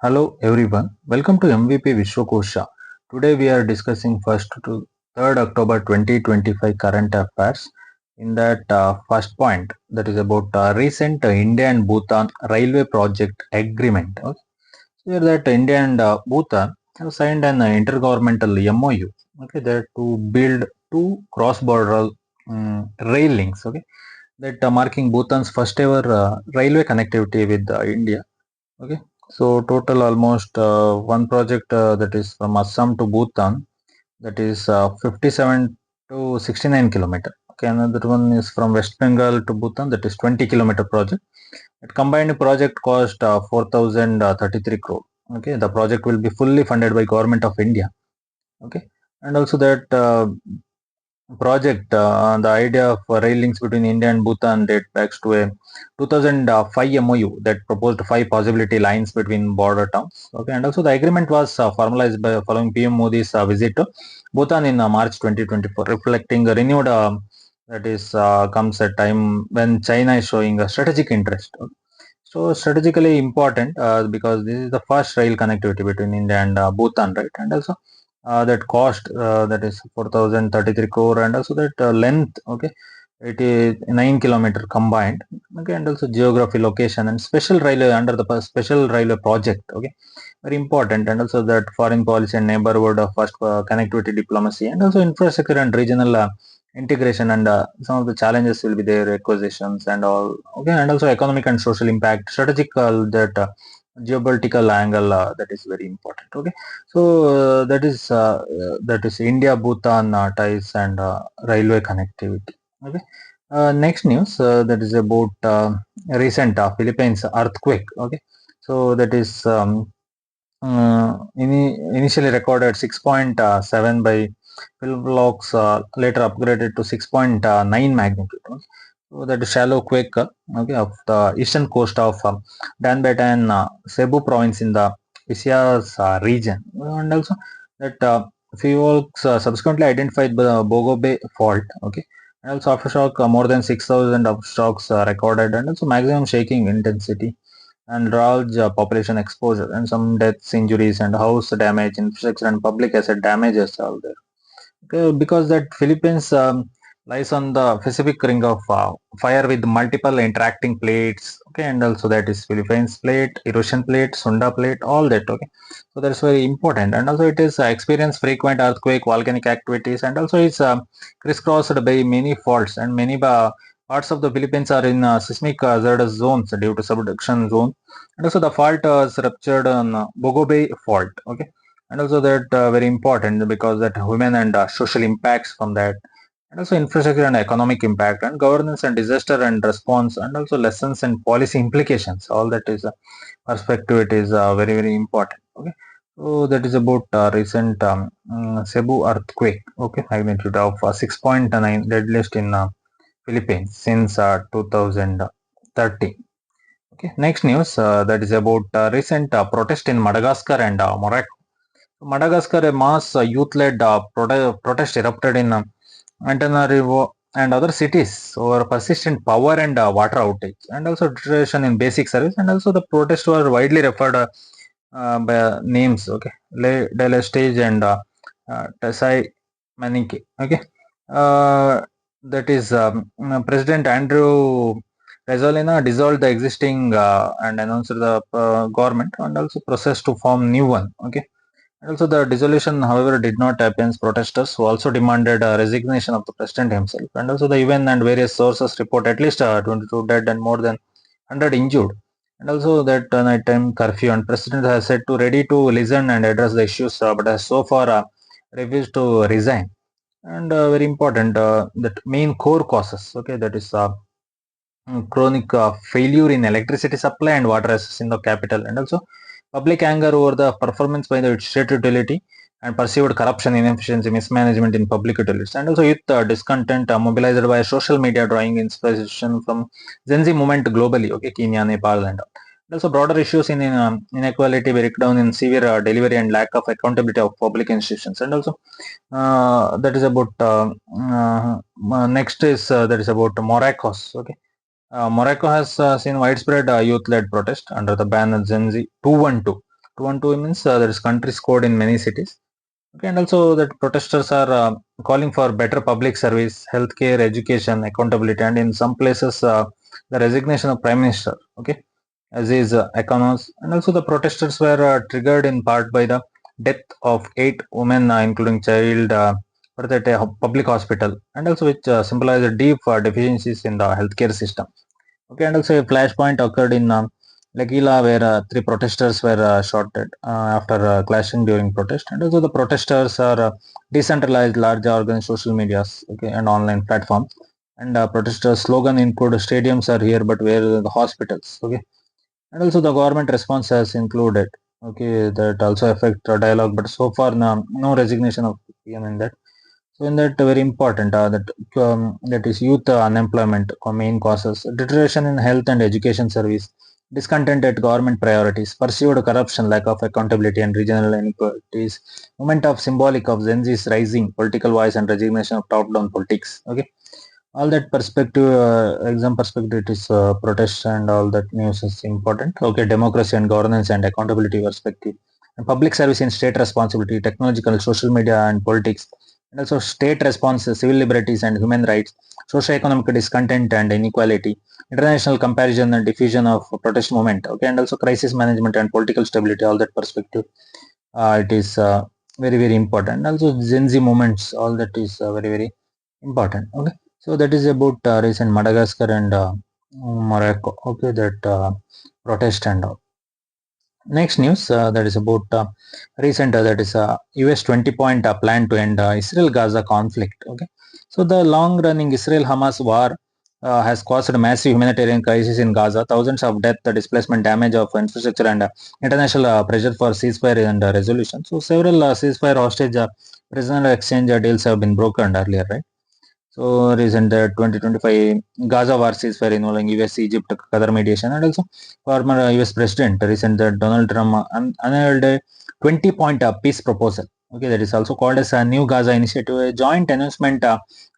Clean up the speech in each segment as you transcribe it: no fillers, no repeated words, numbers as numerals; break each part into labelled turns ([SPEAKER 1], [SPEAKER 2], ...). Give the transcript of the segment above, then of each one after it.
[SPEAKER 1] Hello everyone, welcome to mvpvishwakosha. Today we are discussing 1st to 3rd October 2025 current affairs. In that first point, that is about recent India and Bhutan railway project agreement. Okay. Here that India and Bhutan have signed an intergovernmental MOU. Okay, that to build two cross-border rail links. Okay, that marking Bhutan's first ever railway connectivity with India. Okay, so total almost one project that is from Assam to Bhutan, that is 57 to 69 kilometer. Okay, another one is from West Bengal to Bhutan, that is 20-kilometer project. That combined project cost 4,033 crore. Okay, the project will be fully funded by Government of India. Okay, and also that project, the idea of rail links between India and Bhutan date back to a 2005 MOU that proposed 5 possibility lines between border towns. Okay, and also the agreement was formalized by following PM Modi's visit to Bhutan in March 2024, reflecting a renewed that is comes a time when China is showing a strategic interest. Okay. So strategically important because this is the first rail connectivity between India and Bhutan, right? And also that cost that is 4,033 crore, and also that length, okay, it is 9 kilometer combined. Okay, and also geography, location, and special railway under the special railway project. Okay, very important, and also that foreign policy and neighborhood of first connectivity diplomacy, and also infrastructure and regional integration, and some of the challenges will be there, acquisitions and all. Okay, and also economic and social impact, strategical that geopolitical angle that is very important. Okay, so that is India Bhutan ties and railway connectivity. Okay, next news that is about recent Philippines earthquake. Okay, so that is initially recorded 6.7 by Philiplox, later upgraded to 6.9 magnitude. Okay. So that is shallow quake, okay, of the eastern coast of Danbet and Cebu province in the Visayas region, and also that Philiplox subsequently identified the Bogo Bay fault. Okay, and also aftershock more than 6,000 aftershocks recorded, and also maximum shaking intensity and large population exposure, and some deaths, injuries, and house damage, infrastructure and public asset damages are there. Okay, because that Philippines lies on the Pacific ring of fire with multiple interacting plates. Okay, and also that is Philippines plate, erosion plate, Sunda plate, all that. Okay, so that's very important, and also it is experience frequent earthquake, volcanic activities, and also it's crisscrossed by many faults, and many parts of the Philippines are in seismic hazardous zones due to subduction zone, and also the fault is ruptured on Bogo Bay fault. Okay, and also that very important because that human and social impacts from that, and also infrastructure and economic impact, and governance and disaster and response, and also lessons and policy implications, all that is perspective, it is very important. Okay, so that is about recent Cebu earthquake. Okay, magnitude of 6.9, deadliest in Philippines since 2013. Okay, next news that is about recent protest in Madagascar and Morocco. Madagascar, a mass youth-led protest erupted in Antananarivo and other cities over persistent power and water outage, and also deterioration in basic service, and also the protests were widely referred by names. Okay, Le Delestage and Tesai Manike. Okay, that is President Andrew Rajoelina dissolved the existing and announced the government, and also processed to form new one. Okay, and also, the dissolution, however, did not appease protesters who also demanded a resignation of the president himself. And also, the UN and various sources report at least 22 dead and more than 100 injured. And also, that nighttime curfew, and president has said to ready to listen and address the issues, but has so far refused to resign. And very important, that main core causes. Okay, that is chronic failure in electricity supply and water access in the capital, and also public anger over the performance by the state utility, and perceived corruption, inefficiency, mismanagement in public utilities, and also youth discontent mobilized by social media, drawing inspiration from Gen Z movement globally. Okay, Kenya, Nepal, and all. And also broader issues in inequality, breakdown in severe delivery, and lack of accountability of public institutions, and also that is about next is that is about Morocco's. Okay, Morocco has seen widespread youth-led protest under the banner Gen Z 212. 212 means there is country's code in many cities. Okay, and also that protesters are calling for better public service, healthcare, education, accountability, and in some places the resignation of prime minister. Okay, as is economists, and also the protesters were triggered in part by the death of 8 women, including child, at a public hospital, and also which symbolized deep deficiencies in the healthcare system. Okay, and also a flashpoint occurred in Lagila where three protesters were shot dead after clashing during protest. And also the protesters are decentralized, large organized social medias, okay, and online platforms. And protesters' slogan include "Stadiums are here, but where are the hospitals?" Okay, and also the government response has included. Okay, that also affect dialogue, but so far no resignation of PM in that. So in that very important that is youth unemployment main causes, deterioration in health and education service, discontent at government priorities, perceived corruption, lack of accountability and regional inequalities, moment of symbolic of Gen Z's rising political voice and resignation of top-down politics. Okay, all that perspective, exam perspective, it is protest and all that news is important. Okay, democracy and governance and accountability perspective, and public service in state responsibility, technological, social media and politics, and also state response, civil liberties and human rights, socio-economic discontent and inequality, international comparison and diffusion of protest movement. Okay, and also crisis management and political stability, all that perspective, it is very very important. Also Gen Z movements, all that is very very important. Okay, so that is about recent Madagascar and Morocco. Okay, that protest and all. Next news that is about recent that is US 20-point plan to end Israel-Gaza conflict. Okay, so the long-running Israel-Hamas war has caused a massive humanitarian crisis in Gaza, thousands of death, displacement, damage of infrastructure, and international pressure for ceasefire and resolution. So several ceasefire hostage prisoner exchange deals have been broken earlier, right? So recent 2025 Gaza war ceasefire involving US, Egypt, Qatar mediation, and also former US President recent Donald Trump unveiled a 20-point peace proposal. Okay, that is also called as a New Gaza Initiative, a joint announcement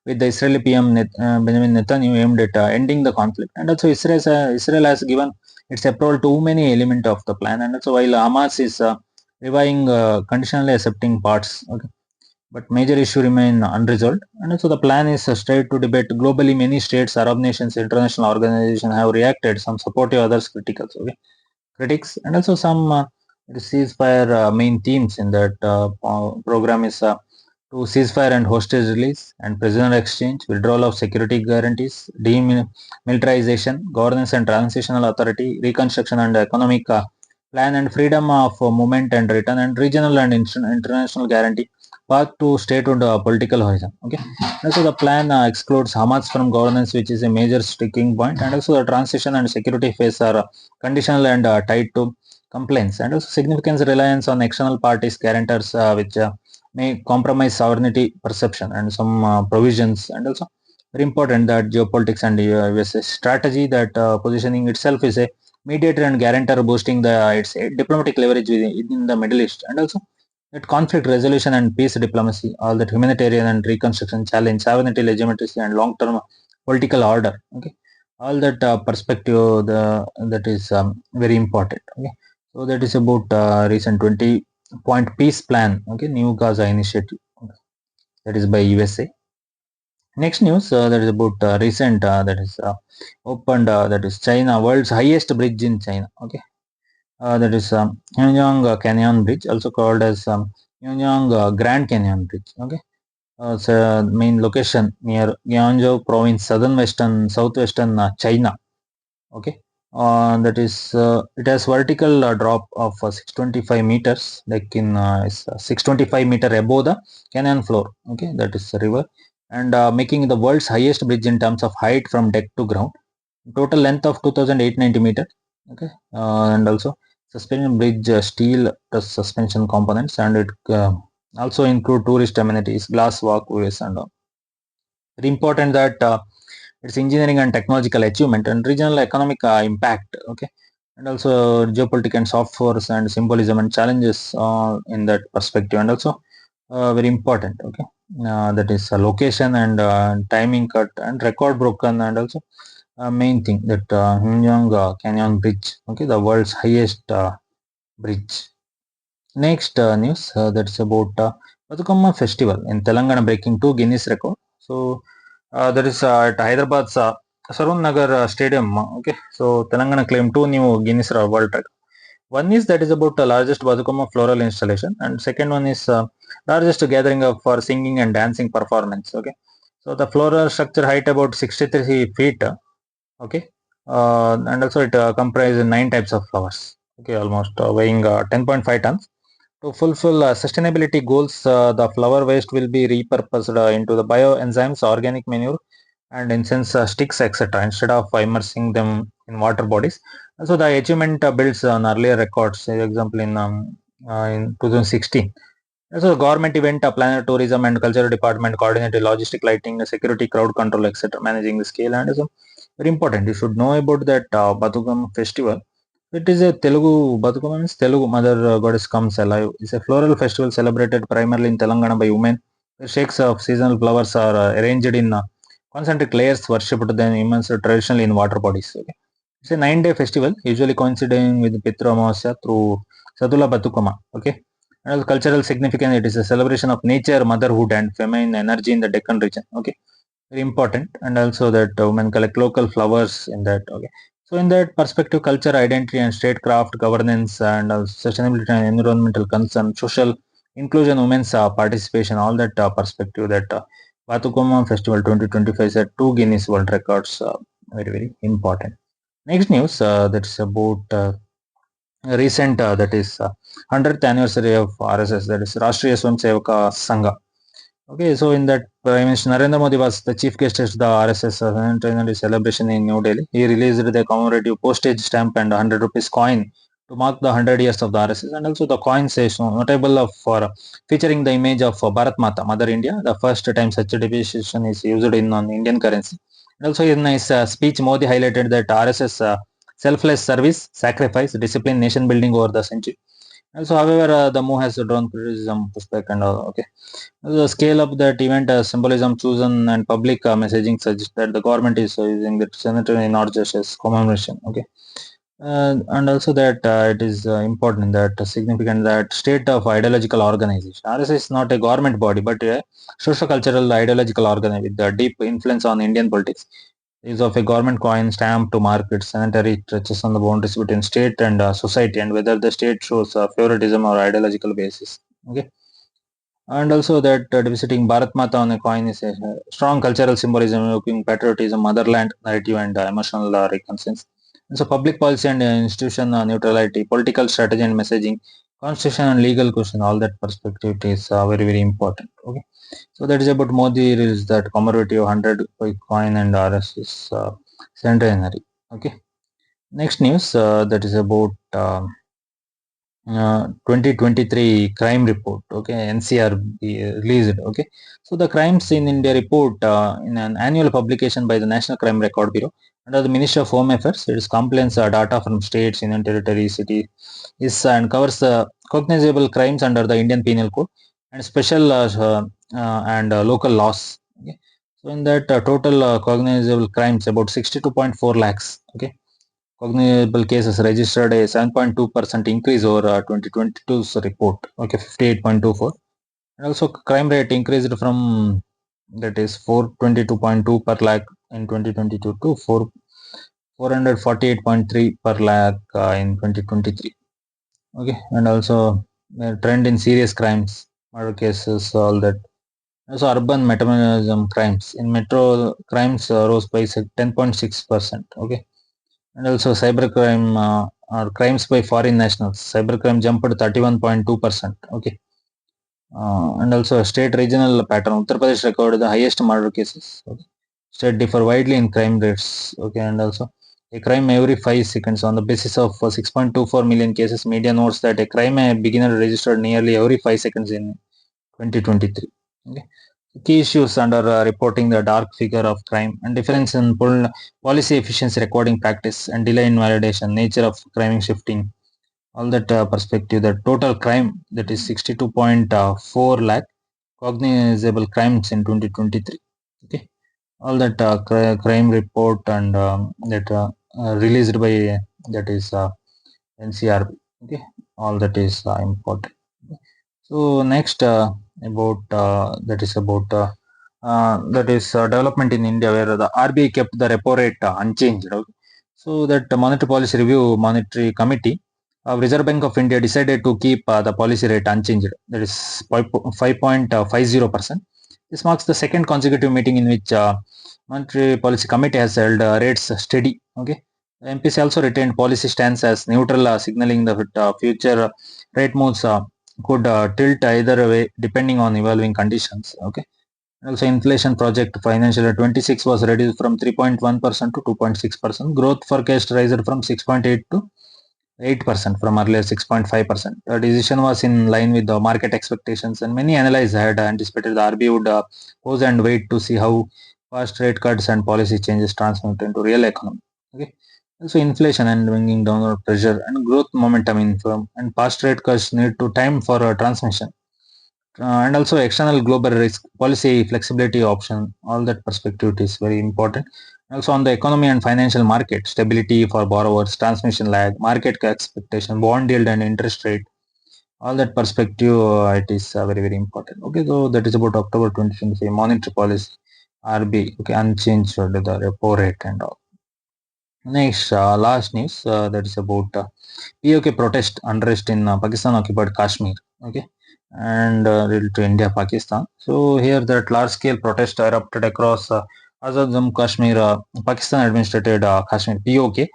[SPEAKER 1] with the Israeli PM Benjamin Netanyahu aimed at ending the conflict. And also Israel has given its approval to many elements of the plan. And also while Hamas is reviving conditionally accepting parts. Okay, but major issue remain unresolved. And also the plan is straight to debate globally. Many states, Arab nations, international organizations have reacted. Some supportive, others critical. Okay, critics, and also some ceasefire main themes in that program is to ceasefire and hostage release and prisoner exchange, withdrawal of security guarantees, demilitarization, governance and transitional authority, reconstruction and economic plan, and freedom of movement and return, and regional and international guarantee, path to statehood political horizon. Okay, and so the plan excludes Hamas from governance, which is a major sticking point, and also the transition and security phase are conditional and tied to complaints, and also significant reliance on external parties guarantors, which may compromise sovereignty perception, and some provisions, and also very important that geopolitics and US strategy that positioning itself is a mediator and guarantor, boosting the its diplomatic leverage within the Middle East, and also that conflict resolution and peace diplomacy, all that humanitarian and reconstruction challenge sovereignty, legitimacy, and long-term political order. Okay, all that perspective that is very important. Okay, so that is about recent 20-point peace plan. Okay, New Gaza Initiative. Okay, that is by USA. Next news that is about recent that is opened that is China, world's highest bridge in China. Okay, that is Yongyang Canyon Bridge, also called as Yongyang Grand Canyon Bridge. Okay, it's a main location near Guangzhou province, southwestern China. Okay, that is it has vertical drop of 625 meters, like in 625-meter above the canyon floor. Okay, that is the river, and making the world's highest bridge in terms of height from deck to ground. Total length of 2,890 meters. Okay, and also suspension bridge steel plus suspension components, and it also include tourist amenities, glass walkways, and all. Very important that its engineering and technological achievement and regional economic impact. Okay, and also geopolitical and soft force and symbolism and challenges in that perspective, and also very important. Okay, that is location and timing cut and record broken, and also main thing that Hunyang Canyon Bridge. Okay, the world's highest bridge. Next news that's about Bathukamma festival in Telangana breaking 2 Guinness record. So that is at Hyderabad's Sarun Nagar Stadium. Okay, so Telangana claimed 2 new Guinness World Record. One is that is about the largest Bathukamma floral installation, and second one is largest gathering of for singing and dancing performance. Okay, so the floral structure height about 63 feet. Okay, and also it comprises 9 types of flowers. Okay, almost weighing 10.5 tons. To fulfill sustainability goals, the flower waste will be repurposed into the bioenzymes, organic manure, and incense sticks, etc., instead of immersing them in water bodies. So the achievement builds on earlier records. For example, in 2016. So the government event, planner tourism and cultural department coordinated logistic lighting, security, crowd control, etc., managing the scale. And so very important. You should know about that Bathukam festival. It is a Telugu. Bathukama means Telugu mother goddess comes alive. It's a floral festival celebrated primarily in Telangana by women. The shakes of seasonal flowers are arranged in concentric layers worshipped then immersed traditionally in water bodies. Okay. It's a 9-day festival, usually coinciding with Pitru Amavasya through Sadula Bathukama. Okay. And cultural significance, it is a celebration of nature, motherhood, and feminine energy in the Deccan region. Okay, very important. And also that women collect local flowers in that. Okay, so in that perspective, culture, identity, and statecraft, governance, and sustainability and environmental concern, social inclusion, women's participation, all that perspective that Bathukama Festival 2025 set 2 Guinness World Records. Very important. Next news that's about recent that is 100th anniversary of RSS, that is Rashtriya Swayamsevaka Sangha. Okay, so in that Prime Minister Narendra Modi was the chief guest at the RSS centenary celebration in New Delhi. He released the commemorative postage stamp and 100 rupees coin to mark the 100 years of the RSS, and also the coin says notable of for featuring the image of Bharat Mata, Mother India, the first time such a depreciation is used in on Indian currency. And also in his speech, Modi highlighted that RSS selfless service, sacrifice, discipline, nation building over the century. Also, however, the move has drawn criticism, pushback, and all. Okay, the scale of that event, symbolism chosen, and public messaging suggests that the government is using the centenary not just as commemoration. Okay, and also that it is important that significant that state of ideological organization. RSS is not a government body, but a socio-cultural ideological organization with a deep influence on Indian politics. Use of a government coin stamp to mark its sanitary touches on the boundaries between state and society, and whether the state shows favoritism or ideological basis. Okay, and also that visiting Bharat Mata on a coin is a strong cultural symbolism, evoking patriotism, motherland narrative, and emotional reconnaissance. And so, public policy and institution neutrality, political strategy and messaging, constitution and legal question, all that perspective is very important. Okay, so that is about Modi is that commemorative 100 coin and RSS centenary. Okay, next news that is about 2023 crime report. Okay, NCRB released. Okay, so the crimes in India report in an annual publication by the National Crime Record Bureau under the Ministry of Home Affairs. It is complaints data from states, union territories, cities, is and covers cognizable crimes under the Indian Penal Code and special and local laws. Okay, so in that total cognizable crimes about 62.4 lakhs. Okay, cognizable cases registered a 7.2% increase over 2022's report. Okay, 58.24. And also crime rate increased from that is 422.2 per lakh in 2022 to 448.3 per lakh in 2023. Okay, and also trend in serious crimes, murder cases, all that. Also urban metabolism crimes. In metro crimes rose by 10.6%. Okay, and also cybercrime or crimes by foreign nationals. Cybercrime jumped 31.2%. Okay. And also state regional pattern. Uttar Pradesh recorded the highest murder cases. Okay. State differ widely in crime rates. Okay, and also a crime every 5 seconds on the basis of 6.24 million cases. Media notes that a crime a beginner registered nearly every 5 seconds in 2023. Okay. Key issues under reporting the dark figure of crime and difference in policy efficiency recording practice and delay in validation, nature of crime shifting, all that perspective. The total crime that is 62.4 lakh cognizable crimes in 2023. Okay, all that crime report and that released by that is NCRB. Okay, all that is important. So next about development in India, where the RBI kept the repo rate unchanged. Okay? So that monetary policy review monetary committee of Reserve Bank of India decided to keep the policy rate unchanged. That is 5.50%. This marks the second consecutive meeting in which monetary policy committee has held rates steady. Okay. The MPC also retained policy stance as neutral, signaling the future rate moves could tilt either way depending on evolving conditions. Okay. Also, inflation project financial year 26 was reduced from 3.1% to 2.6%. Growth forecast raised from 6.8 to 8% from earlier 6.5%. The decision was in line with the market expectations, and many analysts had anticipated the RBI would pause and wait to see how fast rate cuts and policy changes transmit into real economy. Okay. Also, inflation and bringing downward pressure and growth momentum in firm and past rate cuts need to time for transmission. And also external global risk policy flexibility option, all that perspective is very important. Also on the economy and financial market stability for borrowers, transmission lag, market expectation, bond yield and interest rate, all that perspective it is very important. Okay, so that is about October 2025 monetary policy, RB, okay, unchanged the repo rate and all. Next last news, that is about POK protest unrest in Pakistan occupied Kashmir. Okay, and related to India Pakistan. So here that large scale protest erupted across Azad Jammu Kashmir, Pakistan administered Kashmir POK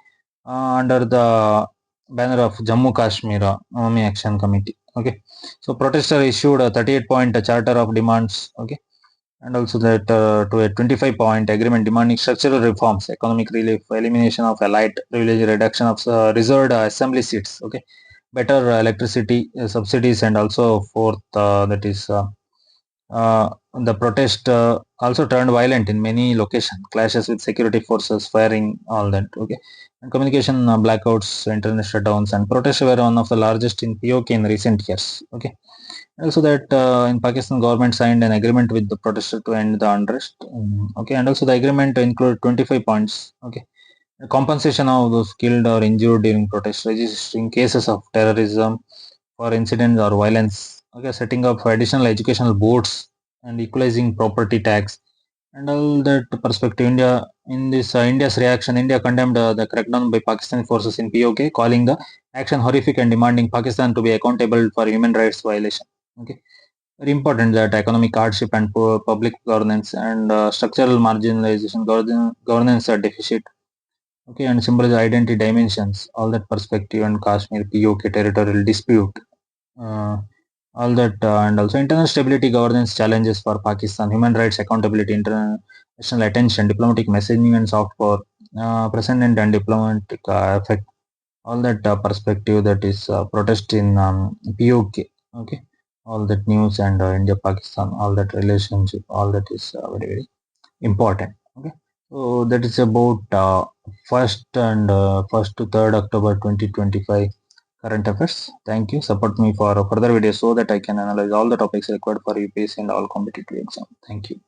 [SPEAKER 1] under the banner of Jammu Kashmir Army Action Committee. Okay, so protester issued a 38-point charter of demands. Okay, and also that to a 25-point agreement demanding structural reforms, economic relief, elimination of elite privilege, reduction of reserved assembly seats. Okay, better electricity subsidies, and also fourth that is the protest also turned violent in many locations, clashes with security forces, firing, all that. Okay, and communication blackouts, internet shutdowns, and protests were one of the largest in POK in recent years. Okay, also that in Pakistan government signed an agreement with the protester to end the unrest. Okay, and also the agreement included 25 points. Okay, compensation of those killed or injured during protests, registering cases of terrorism for incidents or violence. Okay, setting up additional educational boards and equalizing property tax and all that perspective. India in this India's reaction, India condemned the crackdown by Pakistani forces in POK, calling the action horrific and demanding Pakistan to be accountable for human rights violation. Okay, very important that economic hardship and poor public governance and structural marginalization, governance deficit. Okay, and symbolize identity dimensions, all that perspective and Kashmir POK territorial dispute. Uh, all that and also internal stability governance challenges for Pakistan, human rights accountability, international attention, diplomatic messaging and soft power, present and diplomatic effect, all that perspective that is protest in POK. Okay, all that news and India Pakistan, all that relationship, all that is very important. Okay, so that is about first to 3rd October 2025 current affairs. Thank you. Support me for further videos so that I can analyze all the topics required for UPSC and all competitive exam. Thank you.